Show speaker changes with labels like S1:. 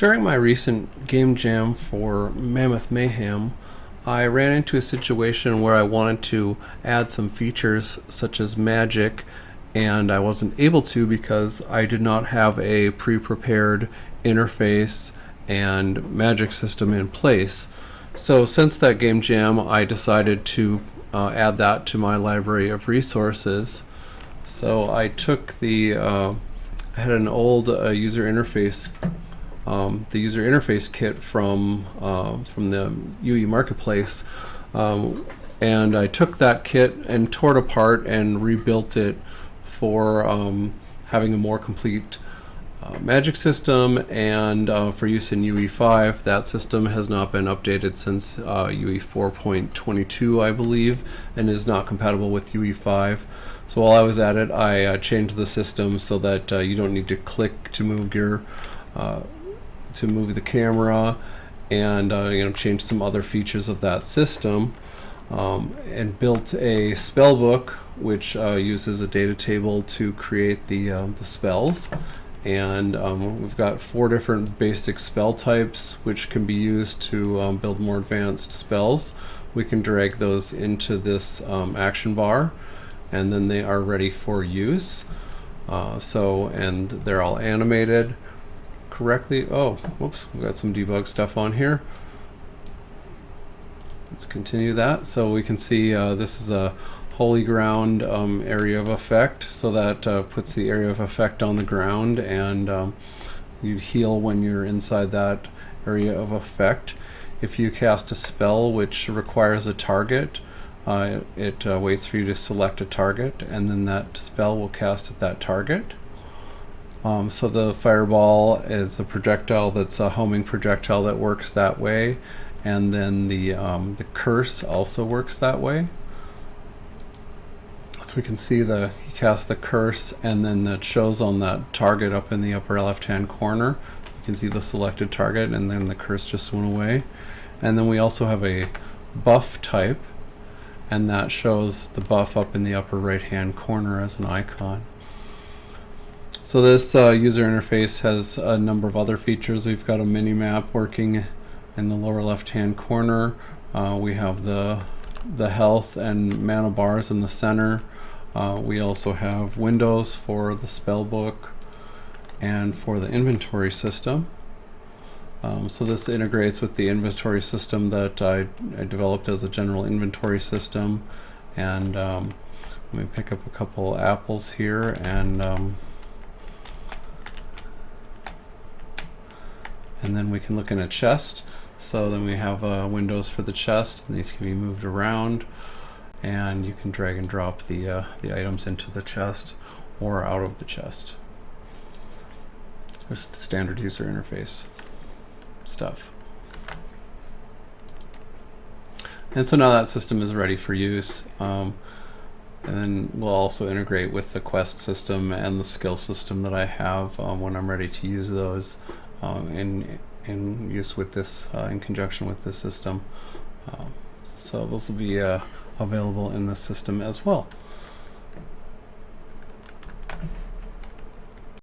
S1: During my recent game jam for Mammoth Mayhem, I ran into a situation where I wanted to add some features such as magic, and I wasn't able to because I did not have a pre-prepared interface and magic system in place. So since that game jam, I decided to add that to my library of resources. So I took I had an old user interface kit from the UE Marketplace, and I took that kit and tore it apart and rebuilt it for having a more complete magic system, and for use in UE5. That system has not been updated since UE 4.22, I believe, and is not compatible with UE5. So while I was at it, I changed the system so that you don't need to click to move the camera, and change some other features of that system, and built a spell book which uses a data table to create the spells. And we've got 4 different basic spell types which can be used to build more advanced spells. We can drag those into this action bar, and then they are ready for use. And they're all animated correctly. Oh, whoops, we've got some debug stuff on here. Let's continue that. So we can see this is a holy ground area of effect, so that puts the area of effect on the ground, and you heal when you're inside that area of effect. If you cast a spell which requires a target, it waits for you to select a target, and then that spell will cast at that target. So the fireball is a projectile that's a homing projectile that works that way, and then the curse also works that way. So we can see you cast the curse, and then it shows on that target up in the upper left hand corner. You can see the selected target, and then the curse just went away. And then we also have a buff type, and that shows the buff up in the upper right hand corner as an icon. So this user interface has a number of other features. We've got a mini map working in the lower left hand corner. We have the health and mana bars in the center. We also have windows for the spell book and for the inventory system. So this integrates with the inventory system that I developed as a general inventory system. And let me pick up a couple apples here, and then we can look in a chest. So then we have windows for the chest, and these can be moved around, and you can drag and drop the items into the chest or out of the chest. Just standard user interface stuff. And so now that system is ready for use. And then we'll also integrate with the quest system and the skill system that I have when I'm ready to use those in use with this, in conjunction with this system. So those will be available in this system as well.